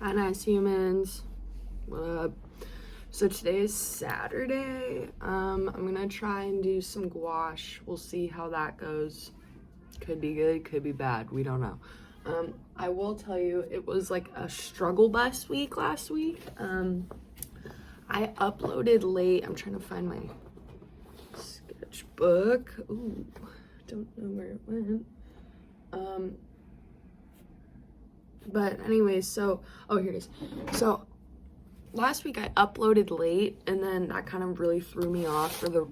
Hi, nice humans. What up? So today is Saturday. I'm gonna try and do some gouache. We'll see how that goes. Could be good, could be bad. We don't know. I will tell you, it was like a struggle bus week last week. I uploaded late. I'm trying to find my sketchbook. Ooh, don't know where it went. But anyways, so, oh, here it is. So last week I uploaded late, and then that kind of really threw me off for the,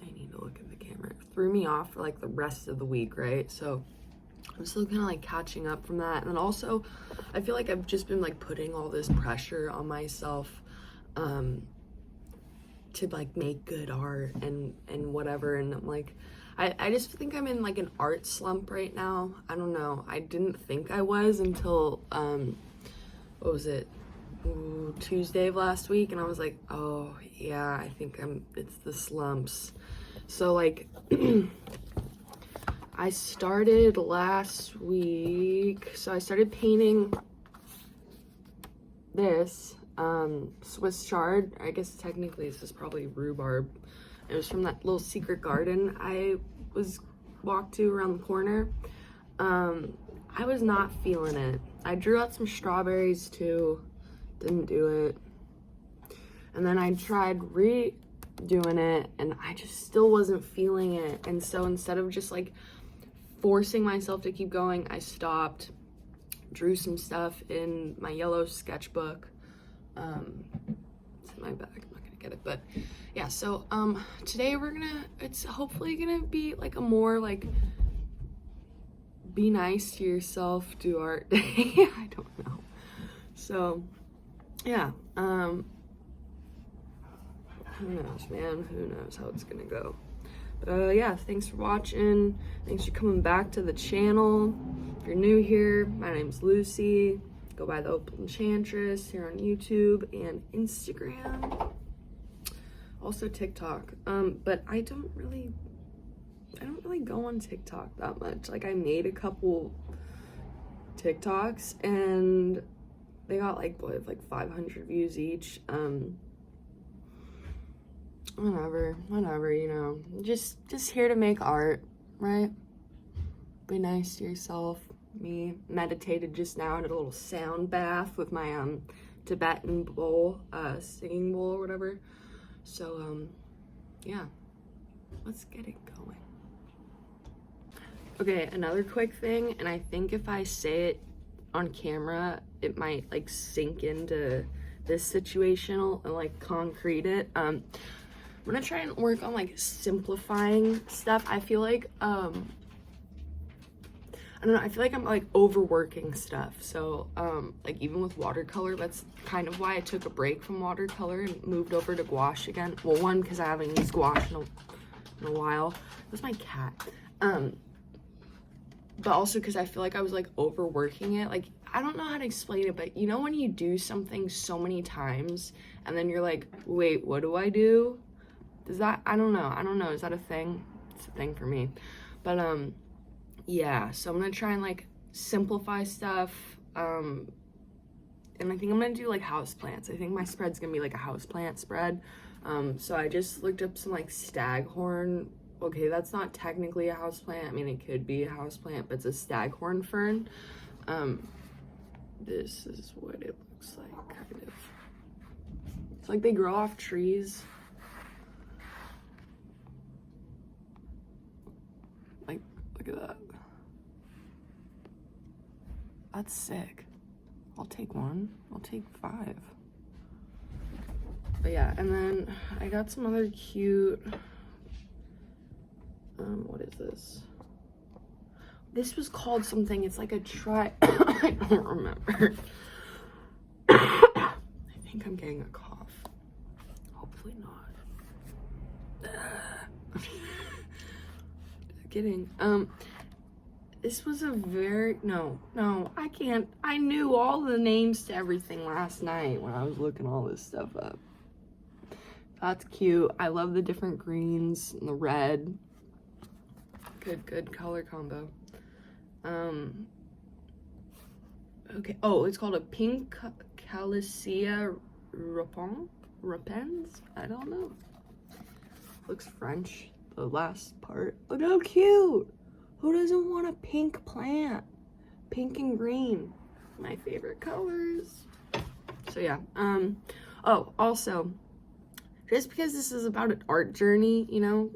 I need to look at the camera, threw me off for like the rest of the week, right? So I'm still kind of like catching up from that. And then also I feel like I've just been like putting all this pressure on myself to like make good art and whatever, and I'm like, I just think I'm in like an art slump right now. I don't know, I didn't think I was until what was it, Tuesday of last week, and I was like, oh yeah, I think it's the slumps. So like I started last week, so I started painting this Swiss chard. I guess technically this is probably rhubarb. It was from that little secret garden I walked to around the corner. I was not feeling it. I drew out some strawberries too, didn't do it. And then I tried redoing it, and I just still wasn't feeling it. And so instead of just like forcing myself to keep going, I stopped, drew some stuff in my yellow sketchbook. It's in my bag, I'm not gonna get it, but yeah. So today it's hopefully gonna be like a more like be nice to yourself, do art day. I don't know. So yeah, who knows, man, who knows how it's gonna go. But yeah, thanks for watching. Thanks for coming back to the channel. If you're new here, my name's Lucy. Go by the Opal Enchantress here on YouTube and Instagram. Also TikTok. But I don't really go on TikTok that much. Like, I made a couple TikToks and they got like 500 views each. Whatever, you know. Just here to make art, right? Be nice to yourself. Me meditated just now in a little sound bath with my Tibetan bowl, singing bowl or whatever. So yeah, let's get it going. Okay, another quick thing, and I think if I say it on camera, it might like sink into this situation and like concrete it. I'm gonna try and work on like simplifying stuff. I feel like I don't know, I feel like I'm like overworking stuff. So like even with watercolor, that's kind of why I took a break from watercolor and moved over to gouache again. Well, one, because I haven't used gouache in a while. That's my cat. But also because I feel like I was like overworking it. Like, I don't know how to explain it, but you know when you do something so many times and then you're like, wait, what do I do? Does that, I don't know, is that a thing? It's a thing for me. But yeah, so I'm gonna try and like simplify stuff. And I think I'm gonna do like houseplants. I think my spread's gonna be like a houseplant spread. So I just looked up some like staghorn. Okay, that's not technically a houseplant. I mean, it could be a houseplant, but it's a staghorn fern. This is what it looks like, kind of. It's like they grow off trees. Like, look at that. That's sick. I'll take one. I'll take 5. But yeah, and then I got some other cute, what is this? This was called something. It's like a I don't remember. I think I'm getting a cough. Hopefully not. Kidding. This was a very, no, I can't. I knew all the names to everything last night when I was looking all this stuff up. That's cute. I love the different greens and the red. Good color combo. Okay. Oh, it's called a pink calicia repens. I don't know. Looks French. The last part. Look how cute. Who doesn't want a pink plant? Pink and green, my favorite colors. So yeah. Oh, also, just because this is about an art journey, you know,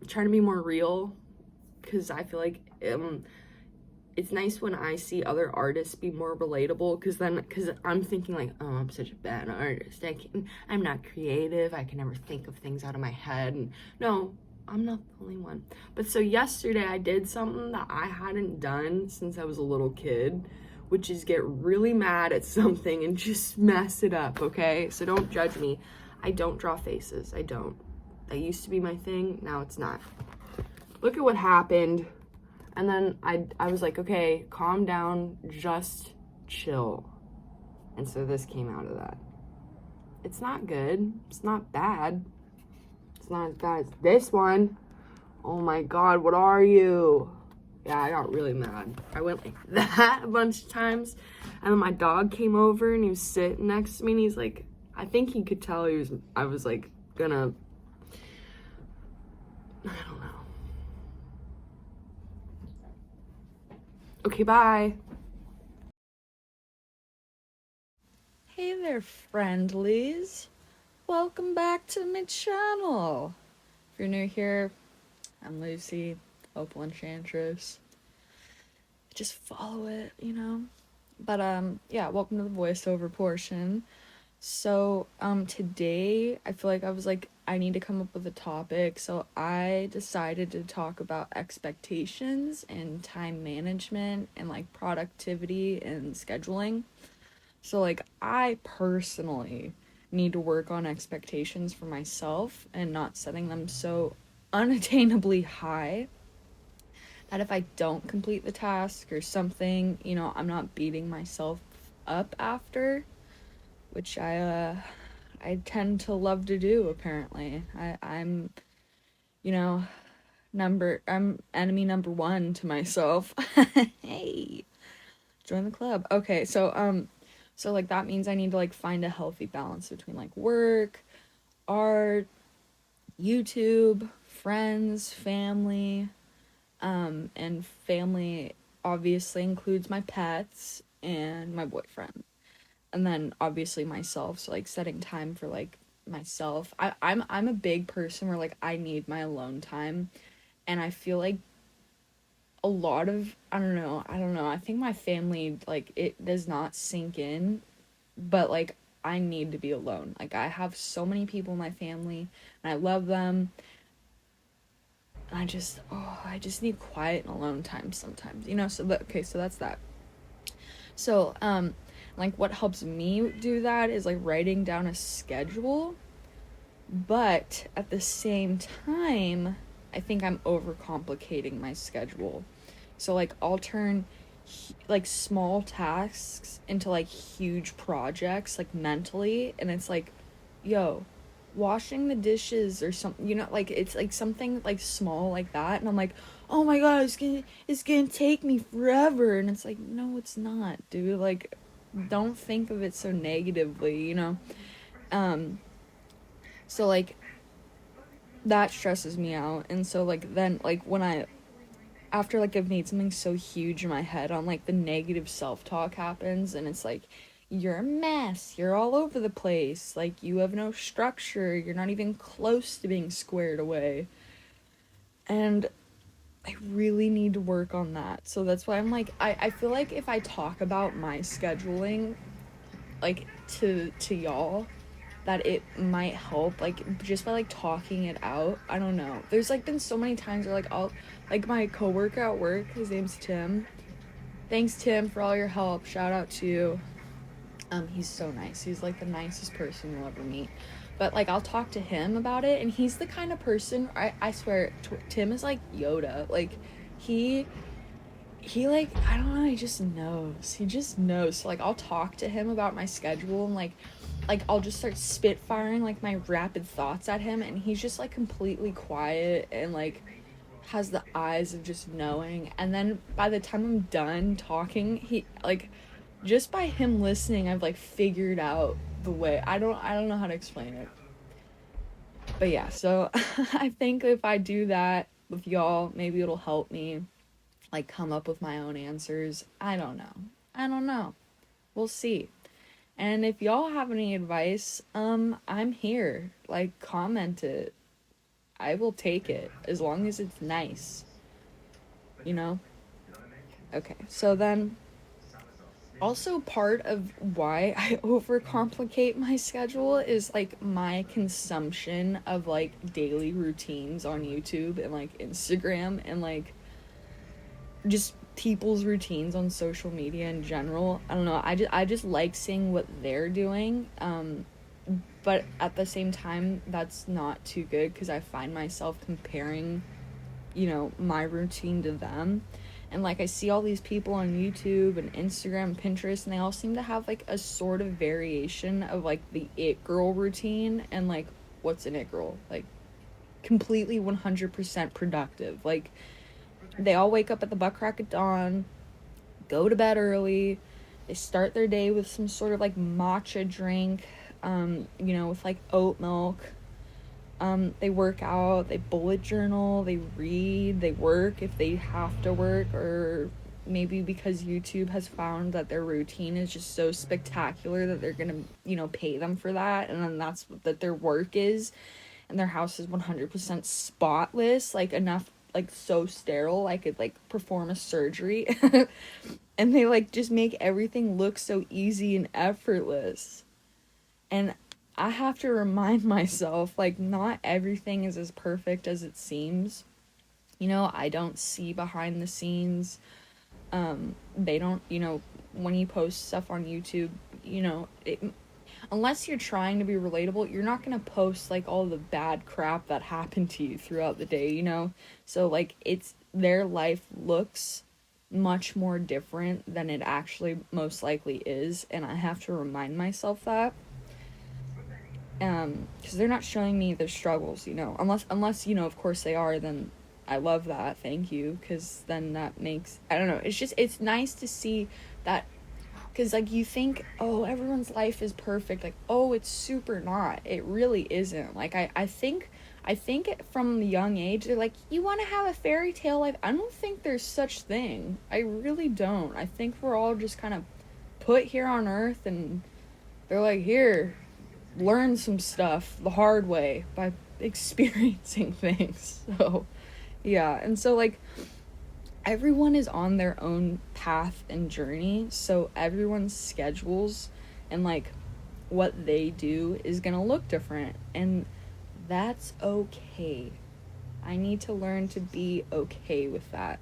I'm trying to be more real, because I feel like it's nice when I see other artists be more relatable, because I'm thinking like, oh, I'm such a bad artist. I'm not creative. I can never think of things out of my head. And no, I'm not the only one. But so yesterday I did something that I hadn't done since I was a little kid, which is get really mad at something and just mess it up, okay? So don't judge me. I don't draw faces. I don't. That used to be my thing. Now it's not. Look at what happened. And then I was like, okay, calm down, just chill. And so this came out of that. It's not good. It's not bad. It's not as bad as this one. Oh my God, what are you? Yeah, I got really mad. I went like that a bunch of times. And then my dog came over and he was sitting next to me and he's like, I think he could tell I was like gonna, I don't know. Okay, bye. Hey there, friendlies. Welcome back to my channel. If you're new here, I'm Lucy, Opal Enchantress. Just follow it, you know. But yeah, welcome to the voiceover portion. So today I feel like I was like, I need to come up with a topic, so I decided to talk about expectations and time management and like productivity and scheduling. So like I personally need to work on expectations for myself and not setting them so unattainably high that if I don't complete the task or something, you know, I'm not beating myself up after, which I tend to love to do apparently. I'm you know, I'm enemy number 1 to myself. Hey, join the club. Okay, so like that means I need to like find a healthy balance between like work, art, YouTube, friends, family, and family obviously includes my pets and my boyfriend. And then obviously myself, so like setting time for like myself. I'm a big person where like I need my alone time, and I feel like a lot of I don't know. I think my family like it does not sink in, but like I need to be alone. Like I have so many people in my family and I love them. And I just need quiet and alone time sometimes. You know, so so that's that. So like what helps me do that is like writing down a schedule, but at the same time I think I'm overcomplicating my schedule. So like I'll turn like small tasks into like huge projects like mentally, and it's like, yo, washing the dishes or something, you know, like it's like something like small like that, and I'm like, oh my God, it's gonna take me forever, and it's like, no, it's not, dude. Like, don't think of it so negatively, you know. So like that stresses me out, and so like then like when I after like I've made something so huge in my head on like the negative self-talk happens, and it's like, you're a mess, you're all over the place, like you have no structure, you're not even close to being squared away. And I really need to work on that. So that's why I'm like, I feel like if I talk about my scheduling like to y'all, that it might help, like just by like talking it out. I don't know, there's like been so many times where like I'll like my coworker at work, his name's Tim. Thanks Tim for all your help, shout out to you. He's so nice, he's like the nicest person you'll ever meet. But like I'll talk to him about it, and he's the kind of person, I swear Tim is like Yoda. Like he like, I don't know, he just knows. So like I'll talk to him about my schedule, and like I'll just start spitfiring like my rapid thoughts at him, and he's just like completely quiet and like has the eyes of just knowing, and then by the time I'm done talking, he like, just by him listening, I've like figured out the way. I don't know how to explain it. But yeah, so I think if I do that with y'all, maybe it'll help me like come up with my own answers. I don't know. I don't know. We'll see. And if y'all have any advice, I'm here. Like, comment it. I will take it as long as it's nice. You know? Okay, so then also part of why I overcomplicate my schedule is like my consumption of like daily routines on YouTube and like Instagram and like just people's routines on social media in general. I don't know. I just like seeing what they're doing. But at the same time, that's not too good because I find myself comparing, you know, my routine to them. And like I see all these people on YouTube and Instagram and Pinterest, and they all seem to have like a sort of variation of like the it girl routine. And like, what's an it girl? Like, completely 100% productive. Like, they all wake up at the butt crack of dawn, go to bed early, they start their day with some sort of like matcha drink, you know, with like oat milk. They work out, they bullet journal, they read, they work if they have to work, or maybe because YouTube has found that their routine is just so spectacular that they're gonna, you know, pay them for that, and then that's what their work is, and their house is 100% spotless, like enough, like so sterile I could like perform a surgery. And they like just make everything look so easy and effortless. And I have to remind myself, like, not everything is as perfect as it seems. You know, I don't see behind the scenes. They don't, you know, when you post stuff on YouTube, you know, unless you're trying to be relatable, you're not going to post, like, all the bad crap that happened to you throughout the day, you know? So, like, their life looks much more different than it actually most likely is, and I have to remind myself that. Because they're not showing me their struggles, you know, unless, you know, of course they are, then I love that, thank you, because then that makes, I don't know, it's nice to see that, because, like, you think, oh, everyone's life is perfect, like, oh, it's super not, it really isn't, like, I think from a young age, they're like, you want to have a fairy tale life? I don't think there's such thing, I really don't. I think we're all just kind of put here on Earth, and they're like, here, learn some stuff the hard way by experiencing things. So yeah, and so like everyone is on their own path and journey, so everyone's schedules and like what they do is gonna look different, and that's okay. I need to learn to be okay with that.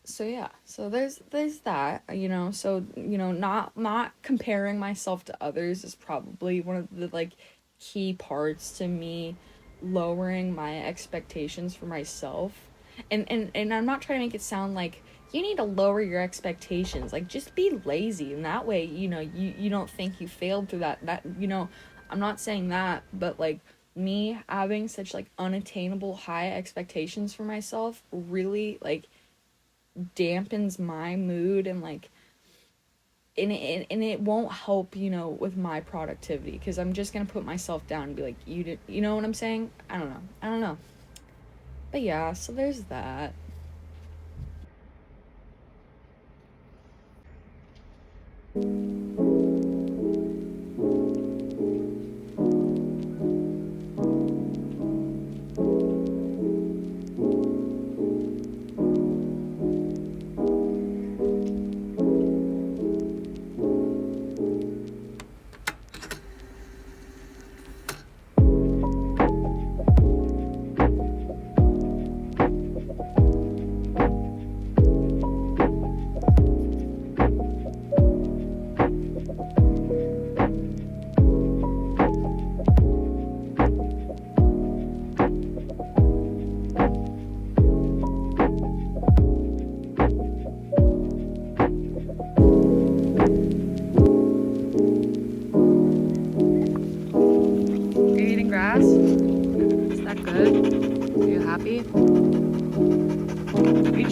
So yeah, so there's that, you know, so, you know, not comparing myself to others is probably one of the like key parts to me lowering my expectations for myself. And I'm not trying to make it sound like you need to lower your expectations, like just be lazy, and that way, you know, you don't think you failed through that, you know, I'm not saying that, but like me having such like unattainable high expectations for myself really like dampens my mood, and like and it won't help, you know, with my productivity, because I'm just gonna put myself down and be like, you know what I'm saying? I don't know, but yeah, so there's that.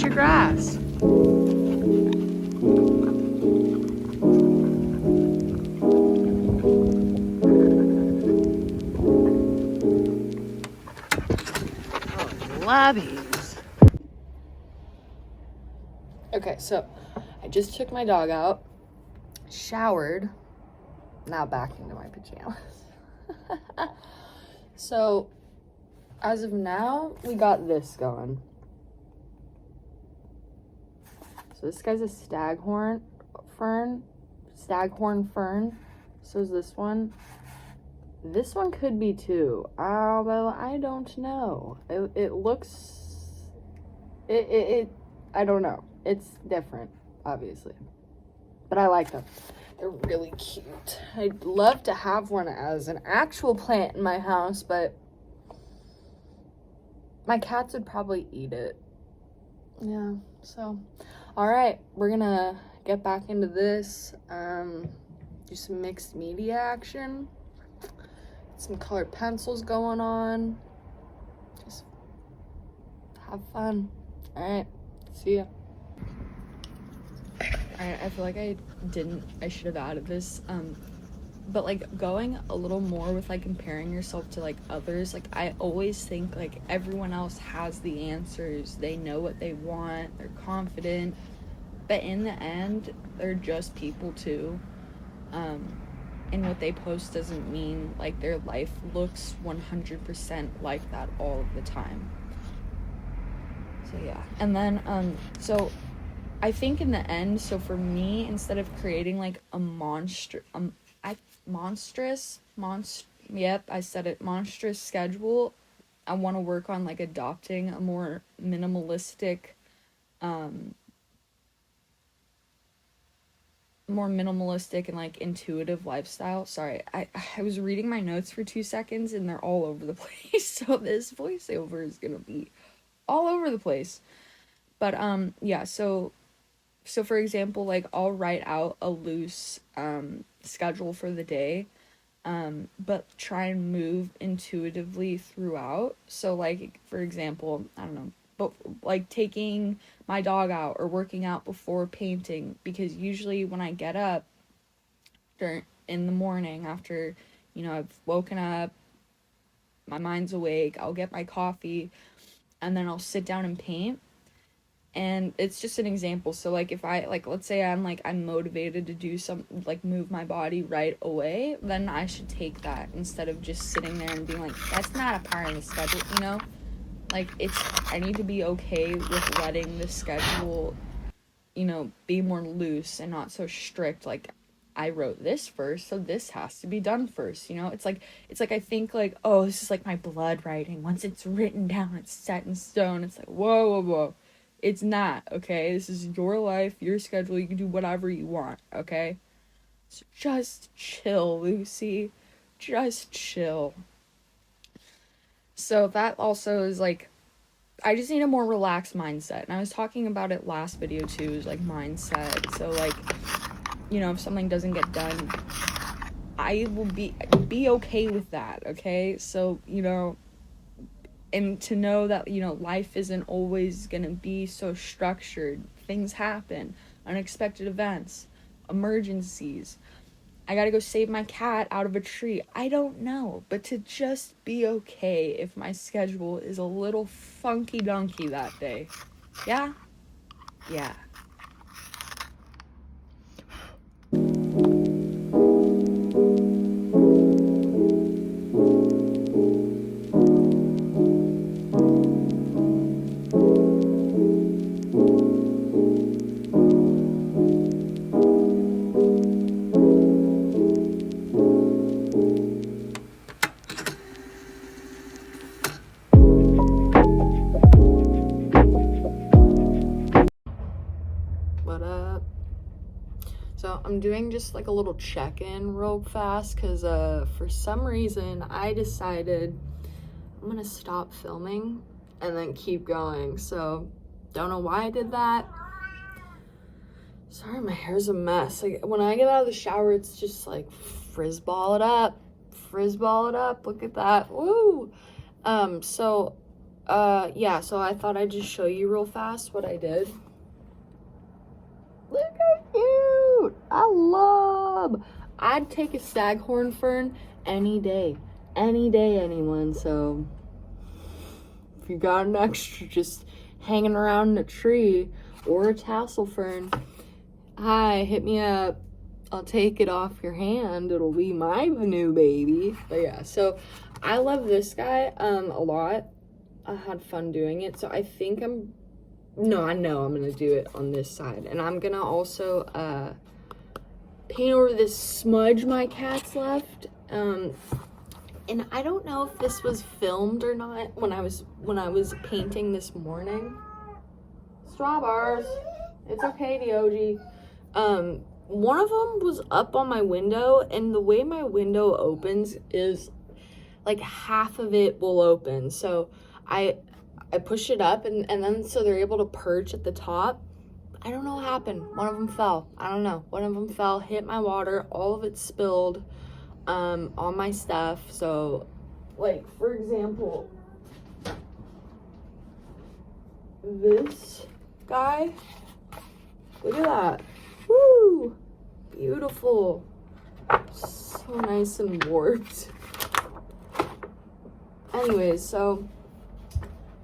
cut your grass. Labbies. Okay, so I just took my dog out, showered, now back into my pajamas. So, as of now, we got this going. So this guy's a staghorn fern. So is this one. This one could be too, although I don't know. It looks, I don't know. It's different, obviously. But I like them. They're really cute. I'd love to have one as an actual plant in my house, but my cats would probably eat it. Yeah, so, all right, we're gonna get back into this, do some mixed media action, some colored pencils going on, just have fun. All right, see ya. I feel like I should have added this, but like going a little more with like comparing yourself to like others, like I always think like everyone else has the answers, they know what they want, they're confident, but in the end they're just people too, and what they post doesn't mean like their life looks 100% like that all of the time. So yeah, and then so I think in the end, so for me, instead of creating like a monstrous schedule, I want to work on like adopting a more minimalistic and like intuitive lifestyle. Sorry, I was reading my notes for 2 seconds and they're all over the place, so this voiceover is gonna be all over the place. But yeah, so for example, like I'll write out a loose schedule for the day, but try and move intuitively throughout. So like, for example, I don't know, but like taking my dog out or working out before painting, because usually when I get up in the morning after, you know, I've woken up, my mind's awake, I'll get my coffee and then I'll sit down and paint. And it's just an example. So like if I like, let's say I'm motivated to do something, like move my body right away, then I should take that instead of just sitting there and being like, that's not a part of the schedule, you know? Like I need to be okay with letting the schedule, you know, be more loose and not so strict. Like I wrote this first, so this has to be done first, you know? It's like I think like, oh, this is like my blood writing. Once it's written down, it's set in stone. It's like, whoa. It's not, okay? This is your life, your schedule. You can do whatever you want, okay? So just chill, Lucy. Just chill. So that also is like, I just need a more relaxed mindset. And I was talking about it last video too, is like mindset. So like, you know, if something doesn't get done, I will be okay with that, okay? So, you know, and to know that, you know, life isn't always gonna be so structured. Things happen, unexpected events, emergencies. I gotta go save my cat out of a tree. I don't know, but to just be okay if my schedule is a little funky donkey that day. Yeah? Yeah. So I'm doing just like a little check-in real fast because for some reason I decided I'm gonna stop filming and then keep going. So don't know why I did that. Sorry, my hair's a mess. Like when I get out of the shower, it's just like frizz-ball it up. Look at that. Woo! So yeah, so I thought I'd just show you real fast what I did. Look how cute! I'd take a staghorn fern any day, anyone. So if you got an extra just hanging around in a tree or a tassel fern, hi, hit me up. I'll take it off your hand. It'll be my new baby. But yeah, so I love this guy a lot. I had fun doing it. So I think I know I'm gonna do it on this side. And I'm gonna also paint over this smudge my cat's left. And I don't know if this was filmed or not when I was painting this morning. Strawbars. It's okay, Diogi. One of them was up on my window, and the way my window opens is like half of it will open. So I push it up, and then so they're able to perch at the top. I don't know what happened. One of them fell. I don't know. One of them fell, hit my water, all of it spilled on my stuff. So, like, for example, this guy, look at that. Woo! Beautiful. So nice and warped. Anyways, so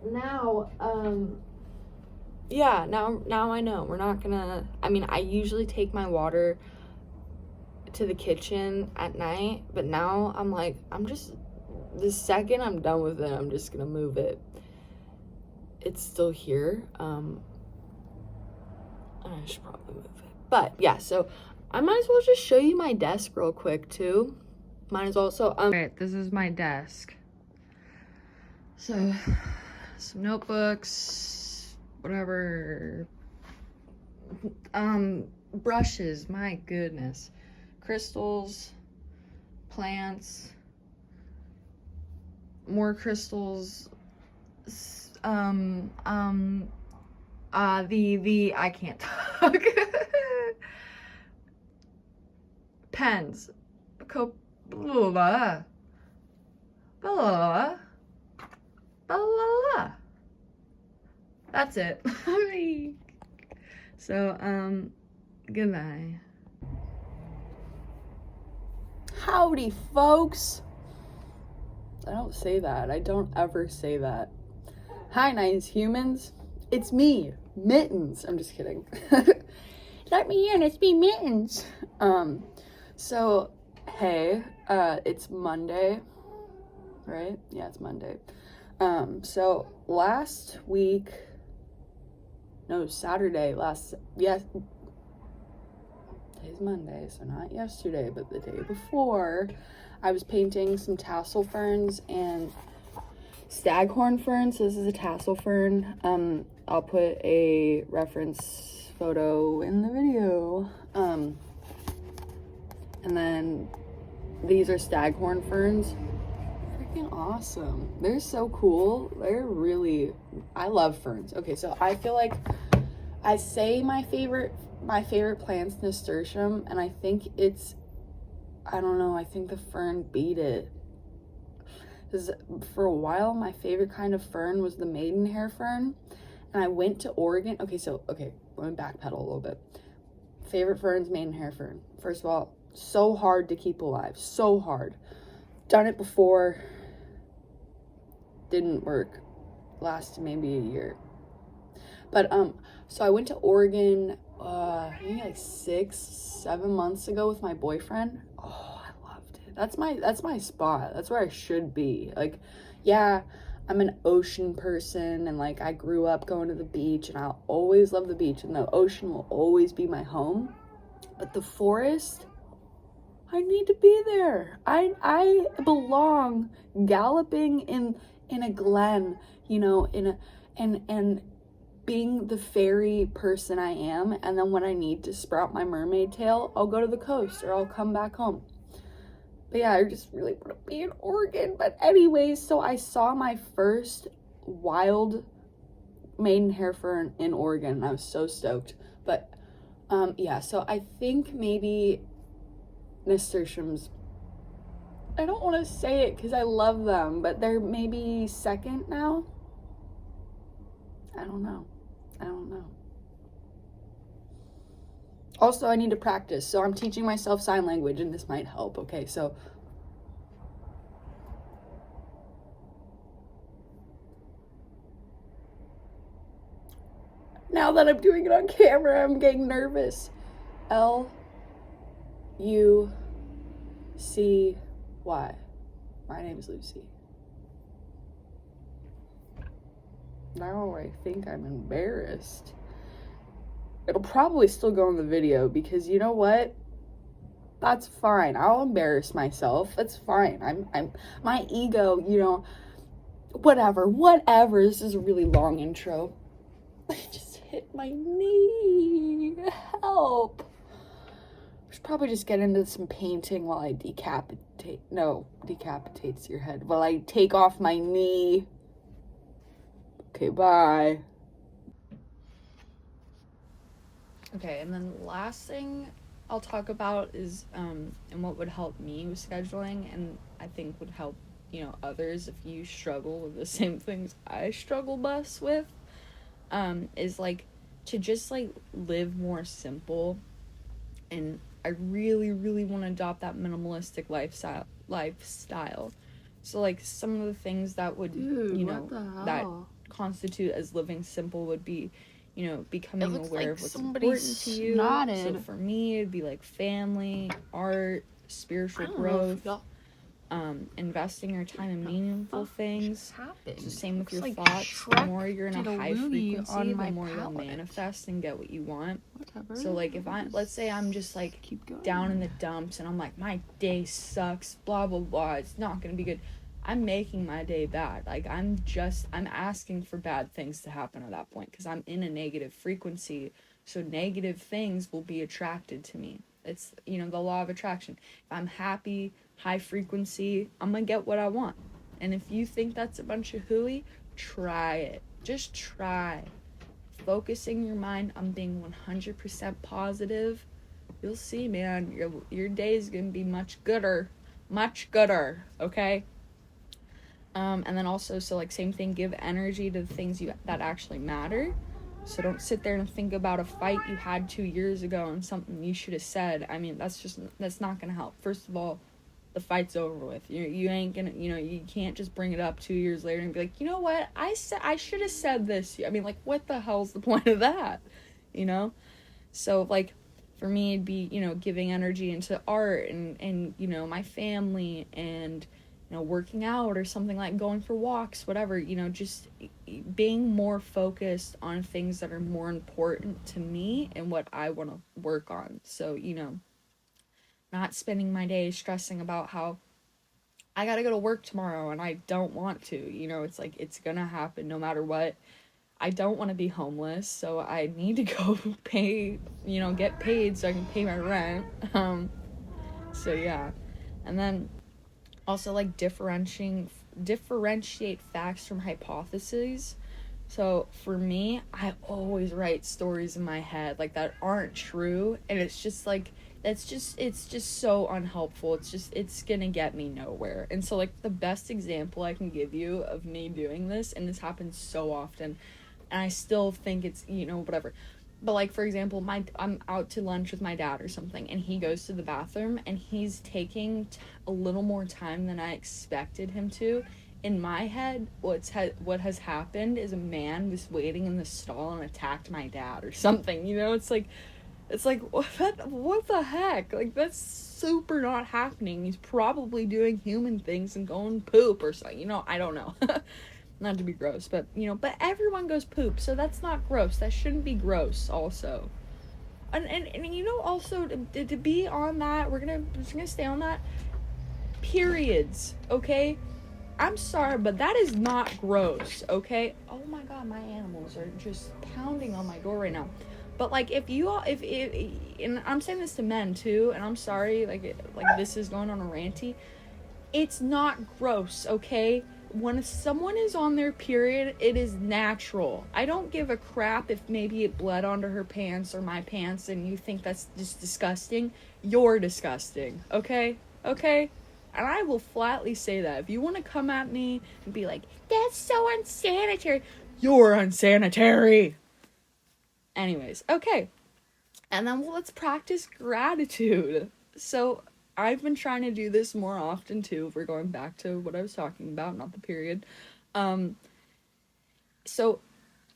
now, yeah, now I know. We're not gonna, I mean, I usually take my water to the kitchen at night, but now I'm like, the second I'm done with it, I'm just gonna move it. It's still here. I should probably move it. But yeah, so I might as well just show you my desk real quick too. Might as well. So alright, this is my desk. So some notebooks, whatever. Brushes, my goodness. Crystals, plants, more crystals, I can't talk. Pens. Blah. That's it. So, goodbye. Howdy, folks. I don't say that. I don't ever say that. Hi, nice humans. It's me, Mittens. I'm just kidding. Let me in. It's me, Mittens. So, hey, it's Monday, right? Yeah, it's Monday. So last week, no, Saturday, today's Monday, so not yesterday, but the day before, I was painting some tassel ferns and staghorn ferns. So this is a tassel fern. I'll put a reference photo in the video. And then these are staghorn ferns. Freaking awesome. They're so cool. I love ferns. Okay, so I feel like I say my favorite plant's nasturtium, and I think I don't know, I think the fern beat it. Because for a while, my favorite kind of fern was the maidenhair fern. And I went to Oregon. Okay, let me backpedal a little bit. Favorite fern's maidenhair fern. First of all, so hard to keep alive. So hard. Done it before. Didn't work. Lasted maybe a year. But, so I went to Oregon, maybe like 6-7 months ago with my boyfriend. Oh, I loved it. That's my spot. That's where I should be. Like, yeah, I'm an ocean person, and like I grew up going to the beach, and I'll always love the beach, and the ocean will always be my home. But the forest, I need to be there. I belong galloping in a glen, you know, and being the fairy person I am. And then when I need to sprout my mermaid tail, I'll go to the coast or I'll come back home. But yeah, I just really want to be in Oregon. But anyways, so I saw my first wild maidenhair fern in Oregon, and I was so stoked. But yeah, so I think maybe nasturtiums, I don't want to say it because I love them, but they're maybe second now. I don't know. Also, I need to practice, so I'm teaching myself sign language, and this might help. Okay, so now that I'm doing it on camera, I'm getting nervous. Lucy. My name's Lucy. Now I think I'm embarrassed. It'll probably still go in the video because you know what? That's fine. I'll embarrass myself. That's fine. I'm my ego, you know, whatever. This is a really long intro. I just hit my knee. Help. I should probably just get into some painting while I decapitates your head. While I take off my knee. Okay, bye. Okay, and then the last thing I'll talk about is, and what would help me with scheduling, and I think would help, you know, others if you struggle with the same things I struggle best with, is, like, to just, like, live more simple, and I really, really want to adopt that minimalistic lifestyle. So, like, some of the things that would, you know, that constitute as living simple would be, you know, becoming aware of what's important to you. So for me, it'd be like family, art, spiritual growth, investing your time in meaningful things. So same with your thoughts. The more you're in a high frequency, the more you'll manifest and get what you want. So like if let's say I'm just like down in the dumps and I'm like, my day sucks, blah, blah, blah, it's not going to be good. I'm making my day bad. Like, I'm asking for bad things to happen at that point because I'm in a negative frequency. So negative things will be attracted to me. It's, you know, the law of attraction. If I'm happy, high frequency, I'm going to get what I want. And if you think that's a bunch of hooey, try it. Just try. Focusing your mind on being 100% positive, you'll see, man, your day is going to be much gooder, okay? And then also, so like same thing, give energy to the things that actually matter. So don't sit there and think about a fight you had 2 years ago and something you should have said. I mean, that's not gonna help. First of all, the fight's over with. You ain't gonna, you know, you can't just bring it up 2 years later and be like, you know what, I should have said this. I mean, like, what the hell's the point of that? You know? So like, for me, it'd be, you know, giving energy into art and you know, my family and, you know, working out or something, like going for walks, whatever, you know, just being more focused on things that are more important to me and what I want to work on. So, you know, not spending my day stressing about how I gotta go to work tomorrow and I don't want to, you know, it's like, it's gonna happen no matter what. I don't want to be homeless, so I need to go get paid so I can pay my rent. So yeah. And then also, like, differentiate facts from hypotheses. So for me, I always write stories in my head like that aren't true, and it's just like it's just so unhelpful. It's gonna get me nowhere. And so, like, the best example I can give you of me doing this, and this happens so often, and I still think it's, you know, whatever. But, like, for example, I'm out to lunch with my dad or something, and he goes to the bathroom, and he's taking a little more time than I expected him to. In my head, what has happened is a man was waiting in the stall and attacked my dad or something, you know? It's like, what the heck? Like, that's super not happening. He's probably doing human things and going poop or something, you know? I don't know. Not to be gross, but, you know, but everyone goes poop, so that's not gross. That shouldn't be gross, also. And you know, also, to be on that, we're gonna stay on that. Periods, okay? I'm sorry, but that is not gross, okay? Oh my god, my animals are just pounding on my door right now. But, like, if and I'm saying this to men, too, and I'm sorry, like this is going on a ranty, it's not gross, okay? When someone is on their period, it is natural. I don't give a crap if maybe it bled onto her pants or my pants and you think that's just disgusting. You're disgusting, okay? Okay? And I will flatly say that. If you want to come at me and be like, that's so unsanitary, You're unsanitary. Anyways, okay. And then let's practice gratitude. So I've been trying to do this more often too. If we're going back to what I was talking about, not the period. So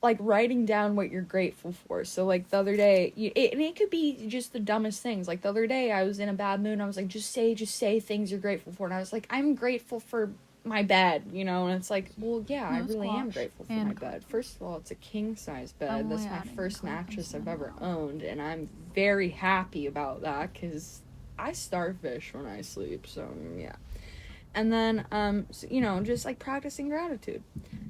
like writing down what you're grateful for. So like the other day, and it could be just the dumbest things. Like the other day I was in a bad mood and I was like, just say things you're grateful for. And I was like, I'm grateful for my bed, you know, and it's like, well, yeah, I really am grateful for my bed. First of all, it's a king-size bed. That's my first mattress I've ever owned, and I'm very happy about that, because I starfish when I sleep, so, yeah. And then, so, you know, just, like, practicing gratitude.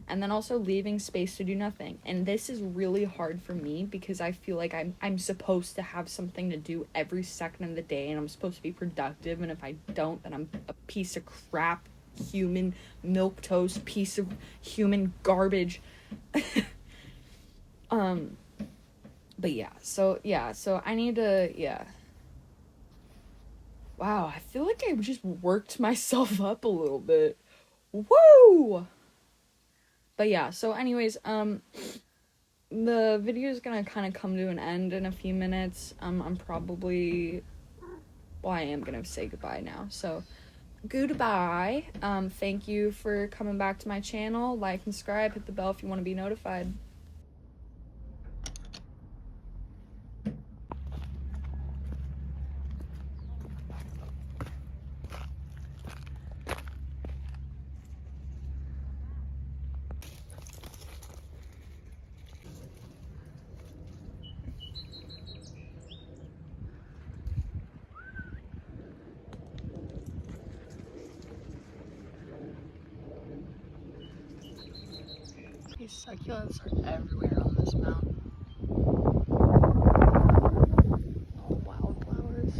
And then also leaving space to do nothing. And this is really hard for me, because I feel like I'm supposed to have something to do every second of the day, and I'm supposed to be productive, and if I don't, then I'm a piece of crap human milquetoast piece of human garbage. But so I need to, wow, I feel like I just worked myself up a little bit. Woo! But so anyways, the video is gonna kind of come to an end in a few minutes. I am gonna say goodbye now, so goodbye. Thank you for coming back to my channel. Like and subscribe, hit the bell if you want to be notified. These succulents are everywhere on this mountain. All wildflowers.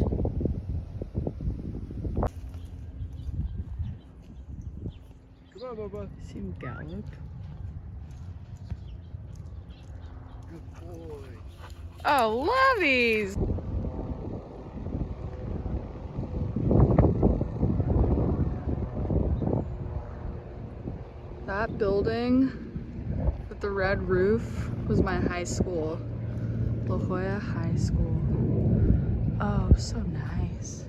Come on, Bubba. See him gallop. Good boy. Oh, lovies! That building with the red roof was my high school. La Jolla High School. Oh, so nice.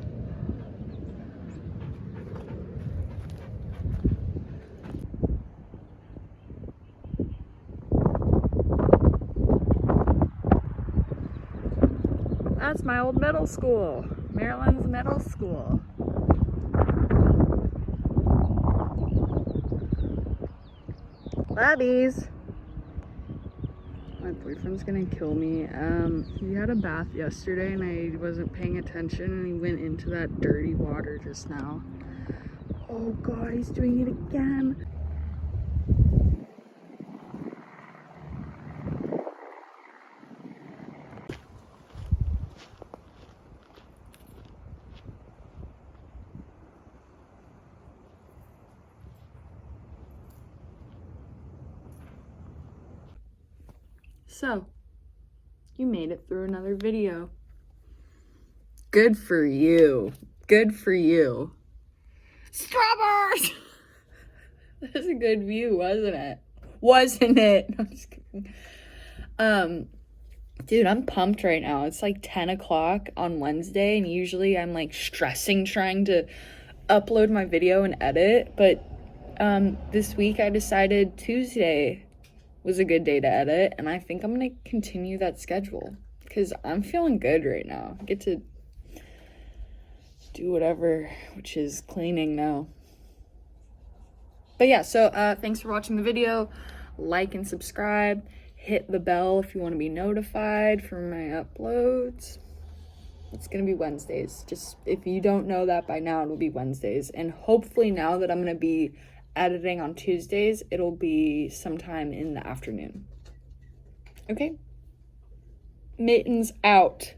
That's my old middle school. Maryland's middle school. Labbies. My boyfriend's gonna kill me. He had a bath yesterday and I wasn't paying attention and he went into that dirty water just now. Oh God, he's doing it again. So, you made it through another video. Good for you. Good for you. Strawberries! That was a good view, wasn't it? Wasn't it? I'm just kidding. Dude, I'm pumped right now. It's like 10 o'clock on Wednesday, and usually I'm like stressing trying to upload my video and edit, but this week I decided Tuesday was a good day to edit, and I think I'm gonna continue that schedule because I'm feeling good right now. I get to do whatever, which is cleaning now. But so thanks for watching the video. Like and subscribe. Hit the bell if you want to be notified for my uploads. It's gonna be Wednesdays. Just if you don't know that by now, it'll be Wednesdays, and hopefully now that I'm gonna be editing on Tuesdays, it'll be sometime in the afternoon. Okay? Mittens out.